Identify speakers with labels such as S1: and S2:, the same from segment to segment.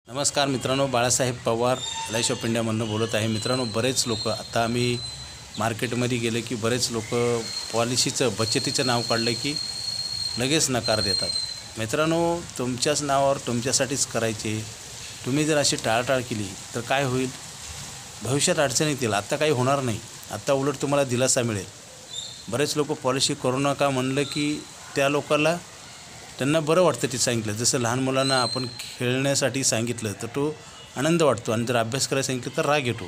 S1: नमस्कार मित्रांनो, Balasaheb Pawar live of इंडियामधून बोलत आहे. मित्रांनो, बरेच लोक आता आम्ही मार्केटमध्ये गेले की बरेच लोक पॉलिसीचं बचतीचं नाव काढलं की लगेच नकार देतात. मित्रांनो, तुमच्याच नावावर तुमच्यासाठीच करायचे. तुम्ही जर अशी टाळाटाळ केली तर काय होईल? भविष्यात अडचण येतील. आत्ता काही होणार नाही. आत्ता उलट तुम्हाला दिलासा मिळेल. बरेच लोक पॉलिसी करू नका म्हणलं की त्या लोकाला त्यांना बरं वाटतं ते सांगितलं. जसं लहान मुलांना आपण खेळण्यासाठी सांगितलं तर तो आनंद वाटतो आणि जर अभ्यास करायला सांगितलं तर राग येतो.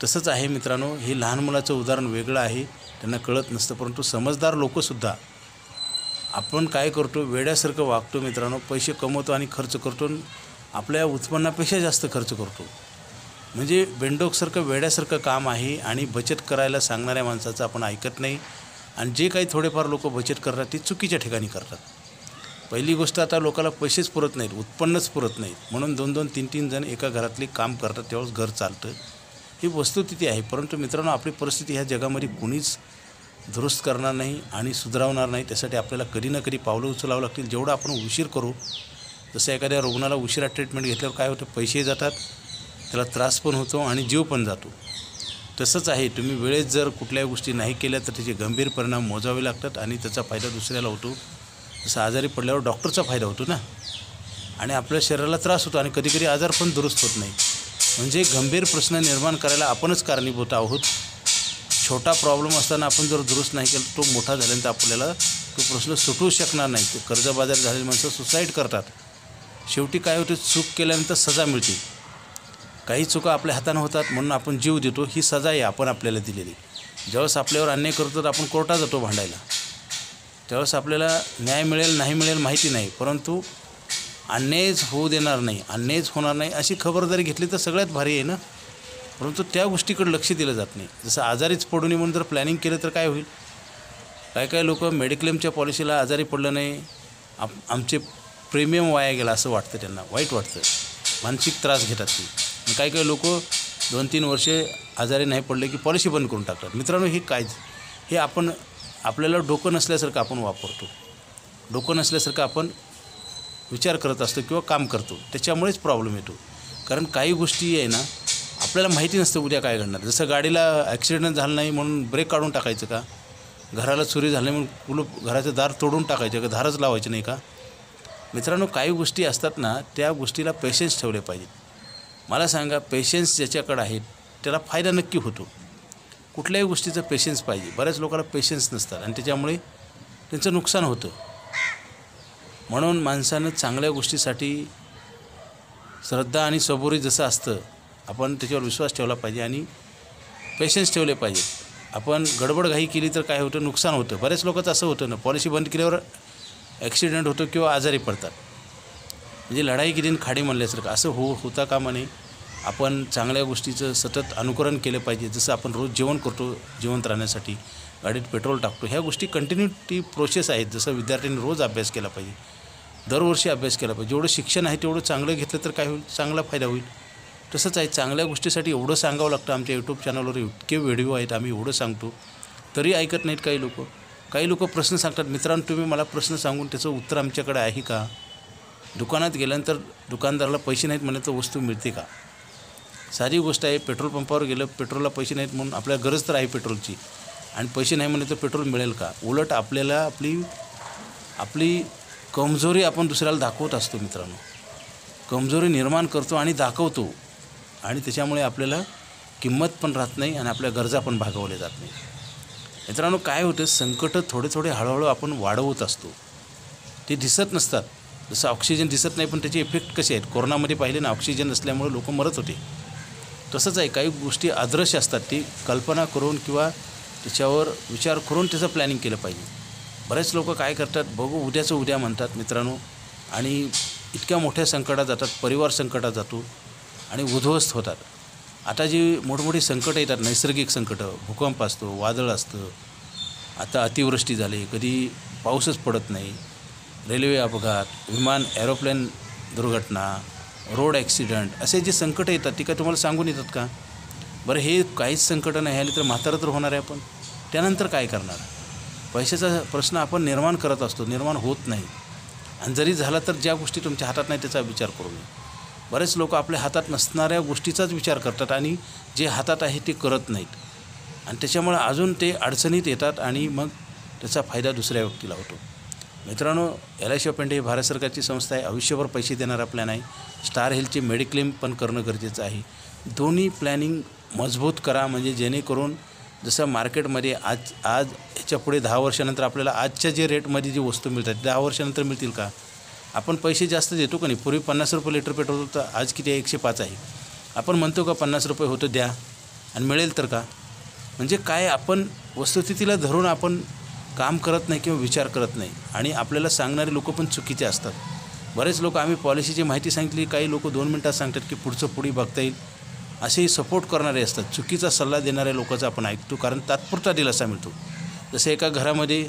S1: तसंच आहे मित्रांनो, हे लहान मुलाचं उदाहरण वेगळं आहे. त्यांना कळत नसतं, परंतु समजदार लोकंसुद्धा आपण काय करतो, वेड्यासारखं वागतो. मित्रांनो, पैसे कमवतो आणि खर्च करतो, आपल्या उत्पन्नापेक्षा जास्त खर्च करतो. म्हणजे बेंडोकसारखं वेड्यासारखं काम आहे. आणि बचत करायला सांगणाऱ्या माणसाचं आपण ऐकत नाही. आणि जे काही थोडेफार लोक बचत करतात ते चुकीच्या ठिकाणी करतात. पहिली गोष्ट, आता लोकांना पैसेच पुरत नाहीत, उत्पन्नच पुरत नाहीत, म्हणून 2-2, 3-3 जण एका घरातली काम करतात, तेव्हाच घर चालतं. ही वस्तुस्थिती आहे. परंतु मित्रांनो, आपली परिस्थिती ह्या जगामध्ये कुणीच दुरुस्त करणार नाही आणि सुधारवणार नाही. त्यासाठी आपल्याला कधी ना कधी पावलं उचलावं लागतील. जेवढं आपण उशीर करू, जसं एखाद्या रुग्णाला उशिरा ट्रीटमेंट घेतल्यावर काय होतं, पैसे जातात, त्याला त्रास पण होतो आणि जीव पण जातो. तसंच आहे, तुम्ही वेळेत जर कुठल्याही गोष्टी नाही केल्या तर त्याचे गंभीर परिणाम मोजावे लागतात आणि त्याचा फायदा दुसऱ्याला होतो. जसं आजारी पडल्यावर डॉक्टरचा फायदा होतो ना, आणि आपल्या शरीराला त्रास होतो आणि कधीकधी आजार पण दुरुस्त होत नाही. म्हणजे गंभीर प्रश्न निर्माण करायला आपणच कारणीभूत आहोत. छोटा प्रॉब्लेम असताना आपण जर दुरुस्त नाही केलं, तो मोठा झाल्यानंतर आपल्याला तो प्रश्न सुटू शकणार नाही. ते कर्जबाजारी झालेली माणसं सुसाईड करतात. शेवटी काय होतं, चूक केल्यानंतर सजा मिळते. काही चुका आपल्या हातानं होतात म्हणून आपण जीव देतो. ही सजा आहे आपण आपल्याला दिलेली. ज्यावेळेस आपल्यावर अन्याय करतो तर आपण कोर्टात जातो भांडायला. त्यावेळेस आपल्याला न्याय मिळेल नाही मिळेल माहिती नाही, परंतु अन्यायच होऊ देणार नाही, अन्यायच होणार नाही अशी खबरदारी घेतली तर सगळ्यात भारी आहे ना. परंतु त्या गोष्टीकडे लक्ष दिलं जात नाही. जसं आजारीच पडू नये म्हणून जर प्लॅनिंग केलं तर काय होईल? काय लोक मेडिक्लेमच्या पॉलिसीला आजारी पडलं नाही, आमचे प्रीमियम वाया गेला असं वाटतं, त्यांना वाईट वाटतं, मानसिक त्रास घेतात ते. काही लोक 2-3 वर्षे आजारी नाही पडले की पॉलिसी बंद करून टाकतात. मित्रांनो, हे काय, हे आपल्याला डोकं नसल्यासारखं आपण वापरतो. डोकं नसल्यासारखं आपण विचार करत असतो किंवा काम करतो. त्याच्यामुळेच प्रॉब्लेम येतो. कारण काही गोष्टी आहे ना, आपल्याला माहिती नसतं उद्या काय घडणार. जसं गाडीला ॲक्सिडेंट झाला नाही म्हणून ब्रेक काढून टाकायचं का? घराला चोरी झाली म्हणून कुलूप घराचं दार तोडून टाकायचं का? दारच लावायचं नाही का? मित्रांनो, काही गोष्टी असतात ना, त्या गोष्टीला पेशन्स ठेवले पाहिजेत. मला सांगा, पेशन्स ज्याच्याकडे आहे त्याला फायदा नक्की होतो. कुठल्याही गोष्टीचं पेशन्स पाहिजे. बऱ्याच लोकांना पेशन्स नसतात आणि त्याच्यामुळे त्यांचं नुकसान होतं. म्हणून माणसानं चांगल्या गोष्टीसाठी श्रद्धा आणि सबुरी जसं असतं, आपण त्याच्यावर विश्वास ठेवला पाहिजे आणि पेशन्स ठेवले पाहिजे. आपण गडबडघाई केली तर काय होतं, नुकसान होतं. बऱ्याच लोकांचं असं होतं ना, पॉलिसी बंद केल्यावर ॲक्सिडेंट होतो किंवा आजारी पडतात. म्हणजे लढाई किती खाडी म्हणल्यासारखं असं होता कामा नये. आपण चांगल्या गोष्टीचं सतत अनुकरण केलं पाहिजे. जसं आपण रोज जेवण करतो, जिवंत राहण्यासाठी गाडीत पेट्रोल टाकतो, ह्या गोष्टी कंटिन्युटी प्रोसेस आहेत. जसं विद्यार्थ्यांनी रोज अभ्यास केला पाहिजे, दरवर्षी अभ्यास केला पाहिजे. जेवढं शिक्षण आहे तेवढं चांगलं घेतलं तर काय होईल, चांगला फायदा होईल. तसंच आहे, चांगल्या गोष्टीसाठी एवढं सांगावं लागतं. आमच्या यूट्यूब चॅनलवर इतके व्हिडिओ आहेत, आम्ही एवढं सांगतो तरी ऐकत नाहीत काही लोक प्रश्न सांगतात. मित्रांनो, तुम्ही मला प्रश्न सांगून त्याचं उत्तर आमच्याकडे आहे का? दुकानात गेल्यानंतर दुकानदाराला पैसे नाहीत म्हणलं तर वस्तू मिळते का? साधी गोष्ट आहे. पेट्रोल पंपावर गेलं, पेट्रोलला पैसे नाहीत म्हणून, आपल्याला गरज तर आहे पेट्रोलची, आणि पैसे नाही म्हणले तर पेट्रोल मिळेल का? उलट आपल्याला आपली कमजोरी आपण दुसऱ्याला दाखवत असतो. मित्रांनो, कमजोरी निर्माण करतो आणि दाखवतो, आणि त्याच्यामुळे आपल्याला किंमत पण राहत नाही आणि आपल्या गरजा पण भागवल्या जात नाही. मित्रांनो, काय होतं, संकट थोडे हळूहळू आपण वाढवत असतो. ते दिसत नसतात. जसं ऑक्सिजन दिसत नाही पण त्याचे इफेक्ट कसे आहेत, कोरोनामध्ये पाहिले ना, ऑक्सिजन नसल्यामुळे लोक मरत होते. तसंच आहे, काही गोष्टी अदृश्य असतात, ती कल्पना करून किंवा त्याच्यावर विचार करून त्याचं प्लॅनिंग केलं पाहिजे. बरेच लोक काय करतात, बघू उद्याचं उद्या म्हणतात मित्रांनो, आणि इतक्या मोठ्या संकटात जातात, परिवार संकटात जातो आणि उद्ध्वस्त होतात. आता जी मोठमोठी संकटं येतात, नैसर्गिक संकटं, भूकंप असतो, वादळ असतं, आता अतिवृष्टी झाली, कधी पाऊसच पडत नाही, रेल्वे अपघात, विमान एरोप्लेन दुर्घटना, रोड ॲक्सिडेंट, असे जे संकटं येतात ती काय तुम्हाला सांगून येतात का? बरं, हे काहीच संकटं नाही आली तर म्हातारं तर होणार आहे आपण, त्यानंतर काय करणार? पैशाचा प्रश्न आपण निर्माण करत असतो, निर्माण होत नाही. आणि जरी झाला तर ज्या गोष्टी तुमच्या हातात नाही त्याचा विचार करू नये. बरेच लोक आपल्या हातात नसणाऱ्या गोष्टीचाच विचार करतात आणि जे हातात आहे ते करत नाहीत आणि त्याच्यामुळे अजून ते अडचणीत येतात आणि मग त्याचा फायदा दुसऱ्या व्यक्तीला होतो. मित्रांनो, LIC ऑफ इंडिया ही भारत सरकारची संस्था आहे. आयुष्यभर पैसे देणारा प्लॅन आहे. स्टार हेल्थचे मेडिक्लेम पण करणं गरजेचं आहे. दोन्ही प्लॅनिंग मजबूत करा, म्हणजे जेणेकरून जसं मार्केटमध्ये आज ह्याच्या पुढे 10 वर्षानंतर आपल्याला आजच्या जे रेटमध्ये जी वस्तू मिळतात 10 वर्षानंतर मिळतील का? आपण पैसे जास्त देतो का नाही? पूर्वी 50 रुपये लिटर पेट्रोल होतं, आज किती आहे? 105 आहे. आपण म्हणतो का 50 रुपये होतं द्या आणि मिळेल तर का? म्हणजे काय, आपण वस्तुस्थितीला धरून आपण काम करत नाही किंवा विचार करत नाही आणि आपल्याला सांगणारे लोक पण चुकीचे असतात. बरेच लोक, आम्ही पॉलिसीची माहिती सांगितली, काही लोक 2 मिनटात सांगतात की पुढचं पुढे बघता येईल, असेही सपोर्ट करणारे असतात. चुकीचा सल्ला देणाऱ्या लोकांचा आपण ऐकतो, कारण तात्पुरता दिलासा मिळतो. जसं एका घरामध्ये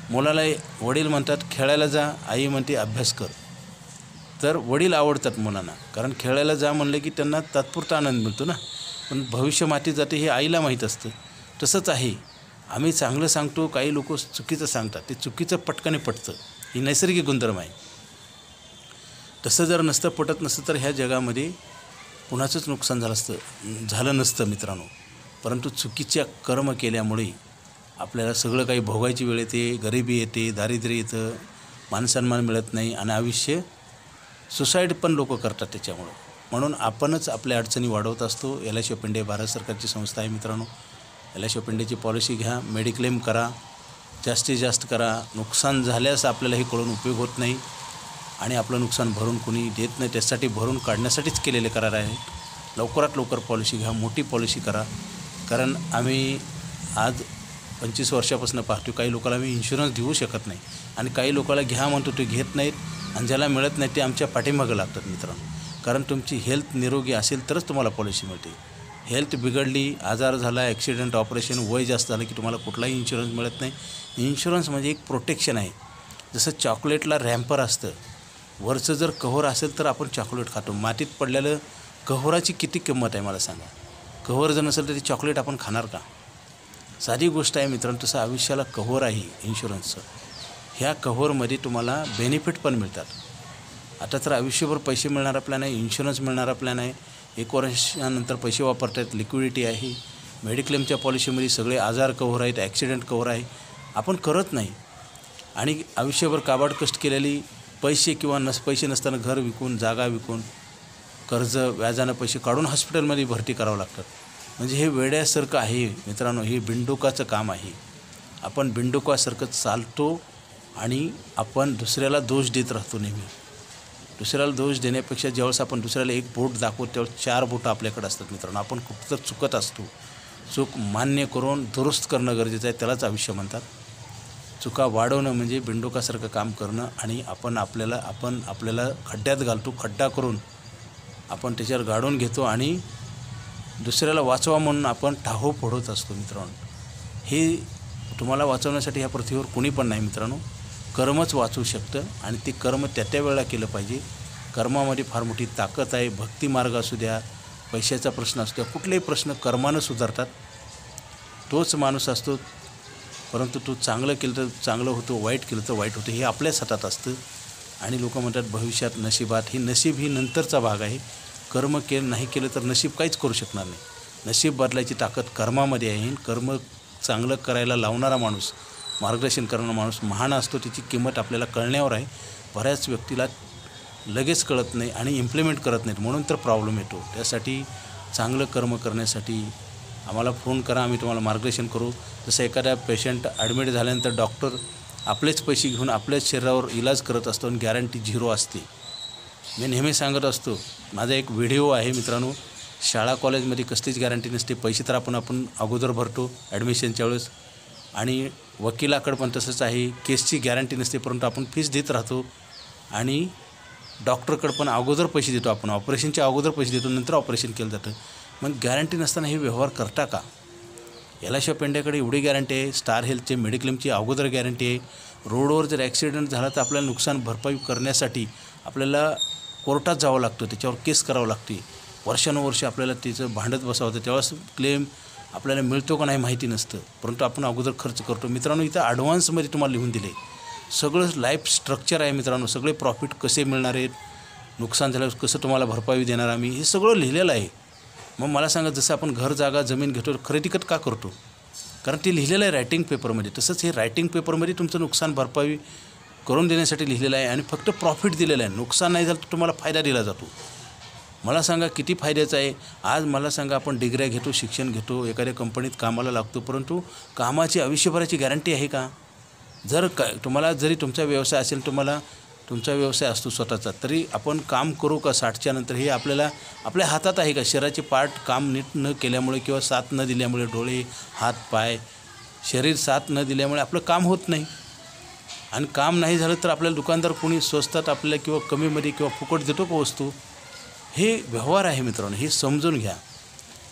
S1: मुलाला वडील म्हणतात खेळायला जा, आई म्हणते अभ्यास कर. तर वडील आवडतात मुलांना, कारण खेळायला जा म्हणलं की त्यांना तात्पुरता आनंद मिळतो ना, पण भविष्य मातीत जाते हे आईला माहीत असतं. तसंच आहे, आम्ही चांगलं सांगतो, काही लोक चुकीचं सांगतात, ते चुकीचं पटकन पटतं. ही नैसर्गिक गुणधर्म आहे. तसं जर नसतं, पटत नसतं, तर ह्या जगामध्ये कुणाचंच नुकसान झालं नसतं मित्रांनो. परंतु चुकीच्या कर्म केल्यामुळे आपल्याला सगळं काही भोगायची वेळ येते, गरिबी येते, दारिद्र्य येतं, मानसन्मान मिळत नाही आणि आयुष्य सुसाईड पण लोक करतात त्याच्यामुळं. म्हणून आपणच आपल्या अडचणी वाढवत असतो. LIC ऑफ इंडिया भारत सरकारची संस्था आहे मित्रांनो. LIC ऑफ इंडियाची पॉलिसी घ्या, मेडिक्लेम करा, जास्तीत जास्त करा. नुकसान झाल्यास आपल्याला हे कळून उपयोग होत नाही आणि आपलं नुकसान भरून कोणी देत नाही. त्यासाठी भरून काढण्यासाठीच केलेले करार आहेत. लवकरात लवकर पॉलिसी घ्या, मोठी पॉलिसी करा. कारण आम्ही आज 25 वर्षापासून पाहतो, काही लोकांना आम्ही इन्शुरन्स देऊ शकत नाही आणि काही लोकांना घ्या म्हणतो ते घेत नाहीत आणि ज्याला मिळत नाही ते आमच्या पाठीमागं लागतात मित्रांनो. कारण तुमची हेल्थ निरोगी असेल तरच तुम्हाला पॉलिसी मिळते. हेल्थ बिघडली, आजार झाला, ॲक्सिडेंट, ऑपरेशन, वय जास्त झालं की तुम्हाला कुठलाही इन्शुरन्स मिळत नाही. इन्शुरन्स म्हणजे एक प्रोटेक्शन आहे. जसं चॉकलेटला रॅम्पर असतं, वरचं जर कव्हर असेल तर आपण चॉकलेट खातो. मातीत पडलेलं कव्हराची किती किंमत आहे मला सांगा. कव्हर जर नसेल तर ते चॉकलेट आपण खाणार का? साधी गोष्ट आहे मित्रांनो. तसं आयुष्याला कव्हर आहे इन्शुरन्सचं. ह्या कव्हरमध्ये तुम्हाला बेनिफिट पण मिळतात. आता तर आयुष्यभर पैसे मिळणारा प्लॅन आहे, इन्शुरन्स मिळणारा प्लॅन आहे. 1 वर्षानंतर पैसे वापरतात, लिक्विडिटी आहे. मेडिक्लेमच्या पॉलिसीमध्ये सगळे आजार कव्हर आहेत, ॲक्सिडेंट कव्हर आहे. आपण करत नाही आणि आयुष्यभर काबाड कष्ट केलेली पैसे किंवा पैसे नसताना घर विकून, जागा विकून, कर्ज व्याजानं पैसे काढून हॉस्पिटलमध्ये भरती करावं लागतात. म्हणजे हे वेड्यासारखं आहे मित्रांनो. हे बिंडोकाचं काम आहे. आपण बिंडोकासारखं चालतो आणि आपण दुसऱ्याला दोष देत राहतो नेहमी. दुसऱ्याला दोष देण्यापेक्षा ज्यावेळेस आपण दुसऱ्याला एक बोट दाखवतो त्यावेळेस 4 बोटं आपल्याकडे असतात मित्रांनो. आपण खूप तर चुकत असतो. चूक मान्य करून दुरुस्त करणं गरजेचं आहे. त्यालाच आयुष्य म्हणतात. चुका वाढवणं म्हणजे बिंडोकासारखं काम करणं आणि आपण आपल्याला खड्ड्यात घालतो. खड्डा करून आपण त्याच्यावर गाडून घेतो आणि दुसऱ्याला वाचवा म्हणून आपण टाहो फोडत असतो मित्रांनो. हे तुम्हाला वाचवण्यासाठी ह्या पृथ्वीवर कोणी पण नाही मित्रांनो. कर्मच वाचवू शकतं आणि ते कर्म त्या वेळेला केलं पाहिजे. कर्मामध्ये फार मोठी ताकद आहे. भक्ती मार्ग असू द्या, पैशाचा प्रश्न असू द्या, कुठलेही प्रश्न कर्मानं सुधारतात. तोच माणूस असतो. परंतु तो चांगलं केलं तर चांगलं होतं, वाईट केलं तर वाईट होतं. हे आपल्याच हातात असतं. आणि लोक म्हणतात भविष्यात नशिबात. ही नशीब ही नंतरचा भाग आहे. कर्म नाही केलं तर नशीब काहीच करू शकणार नाही. नशीब बदलायची ताकद कर्मामध्ये आहे. कर्म चांगलं करायला लावणारा माणूस, मार्गदर्शन करणारा माणूस महान असतो. त्याची किंमत आपल्याला कळण्यावर आहे. बऱ्याच व्यक्तीला लगेच कळत नाही आणि इम्प्लिमेंट करत नाहीत, म्हणून तर प्रॉब्लेम येतो. त्यासाठी चांगलं कर्म करण्यासाठी आम्हाला फोन करा, आम्ही तुम्हाला मार्गदर्शन करू. जसं एखाद्या पेशंट ॲडमिट झाल्यानंतर डॉक्टर आपलेच पैसे घेऊन आपल्याच शरीरावर इलाज करत असतो आणि गॅरंटी 0 असते. मी नेहमी सांगत असतो, माझा एक व्हिडिओ आहे मित्रांनो. शाळा कॉलेजमध्ये कसलीच गॅरंटी नसते. पैसे तर आपण अगोदर भरतो ॲडमिशनच्या वेळेस आणि वकिलाकडं पण तसंच आहे. केसची गॅरंटी नसते, परंतु आपण फीस देत राहतो आणि डॉक्टरकडं पण अगोदर पैसे देतो. आपण ऑपरेशनच्या अगोदर पैसे देतो, नंतर ऑपरेशन केलं जातं. मग गॅरंटी नसताना हे व्यवहार करता का? LIC ऑफ इंडियाकडे एवढी गॅरंटी आहे. स्टार हेल्थचे मेडिक्लेमची अगोदर गॅरंटी आहे. रोडवर जर ॲक्सिडेंट झाला तर आपल्याला नुकसान भरपाई करण्यासाठी आपल्याला कोर्टात जावं लागतं, त्याच्यावर केस करावं लागते. वर्षानुवर्ष आपल्याला तिचं भांडत बसावं होतं. त्यावेळेस क्लेम आपल्याला मिळतो का नाही माहिती नसतं, परंतु आपण अगोदर खर्च करतो. मित्रांनो, इथं ॲडव्हान्समध्ये तुम्हाला लिहून दिले सगळं लाईफ स्ट्रक्चर आहे मित्रांनो. सगळे प्रॉफिट कसे मिळणार आहेत, नुकसान झाल्यावर कसं तुम्हाला भरपाई देणार आम्ही, हे सगळं लिहिलेलं आहे. मग मला सांगा, जसं आपण घर जागा जमीन घेतो खरेदी का करतो, कारण ते लिहिलेलं आहे रायटिंग पेपरमध्ये. तसंच हे रायटिंग पेपरमध्ये तुमचं नुकसान भरपाई करून देण्यासाठी लिहिलेलं आहे आणि फक्त प्रॉफिट दिलेलं आहे. नुकसान नाही झालं तर तुम्हाला फायदा दिला जातो. मला सांगा किती फायद्याचं आहे. आज मला सांगा, आपण डिग्र्या घेतो, शिक्षण घेतो, एखाद्या कंपनीत कामाला लागतो, परंतु कामाची आयुष्यभराची गॅरंटी आहे का? जर तुम्हाला जरी तुमचा व्यवसाय असेल, तुम्हाला तुमचा व्यवसाय असतो स्वतःचा, तरी आपण काम करू का 60च्या नंतर हे आपल्या हातात आहे का? शरीराचे पार्ट काम नीट न केल्यामुळे किंवा साथ न दिल्यामुळे, डोळे, हात, पाय, शरीर साथ न दिल्यामुळे आपलं काम होत नाही. आणि काम नाही झालं तर आपल्याला दुकानदार कोणी स्वस्तात आपल्याला किंवा कमीमध्ये किंवा फुकट देतो का वस्तू? हे व्यवहार आहे मित्रांनो, हे समजून घ्या.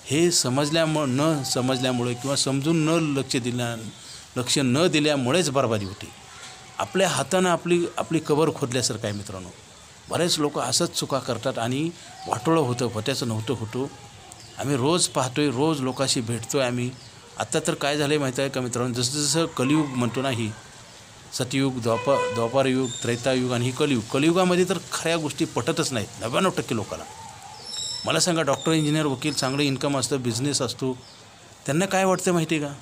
S1: हे न समजल्यामुळे किंवा समजून लक्ष न दिल्यामुळेच बरबादी होते. आपल्या हातानं आपली कबर खोदल्यासारखं आहे मित्रांनो. बरेच लोक असंच चुका करतात आणि वाटोळं होत्याचं होतो. आम्ही रोज पाहतोय, रोज लोकांशी भेटतो आहे आम्ही. आत्ता तर काय झालं आहे माहीत आहे का मित्रांनो, जसं कलियुग म्हणतो ना, ही सतयुग, द्वापारयुग, त्रेतायुग आणि ही कलियुगामध्ये तर खऱ्या गोष्टी पटतच नाहीत 99% लोकांना. मला सांगा, डॉक्टर, इंजिनियर, वकील, चांगलं इन्कम असतं, बिझनेस असतो, त्यांना काय वाटतं माहिती आहे का?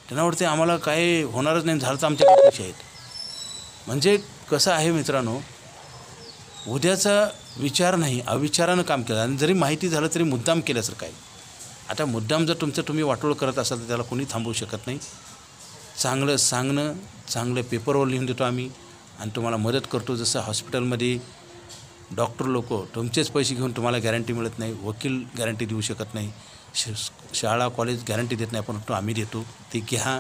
S1: त्यांना वाटते आम्हाला काय होणारच नाही, झालं तर आमच्याकडे पैसे आहेत. म्हणजे कसं आहे मित्रांनो, उद्याचा विचार नाही, अविचारानं काम केलं. आणि जरी माहिती झालं तरी मुद्दाम केल्यासारखं आहे. आता मुद्दाम जर तुम्ही वाटोळ करत असाल तर त्याला कोणी थांबवू शकत नाही. चांगलं सांगणं, चांगलं पेपरवर लिहून देतो आम्ही आणि तुम्हाला मदत करतो. जसं हॉस्पिटलमध्ये डॉक्टर लोक तुमचेच पैसे घेऊन तुम्हाला गॅरंटी मिळत नाही, वकील गॅरंटी देऊ शकत नाही, शाळा कॉलेज गॅरंटी देत नाही, परंतु आम्ही देतो. ते घ्या,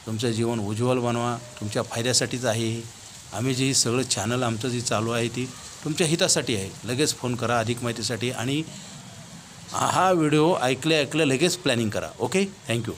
S1: तुमचं जीवन उज्ज्वल बनवा, तुमच्या फायद्यासाठीच आहे. आम्ही जे सगळं चॅनल आमचं जे चालू आहे ती तुमच्या हितासाठी आहे. लगेच फोन करा अधिक माहितीसाठी आणि हा व्हिडिओ ऐकल्या लगेच प्लॅनिंग करा. Okay, thank you.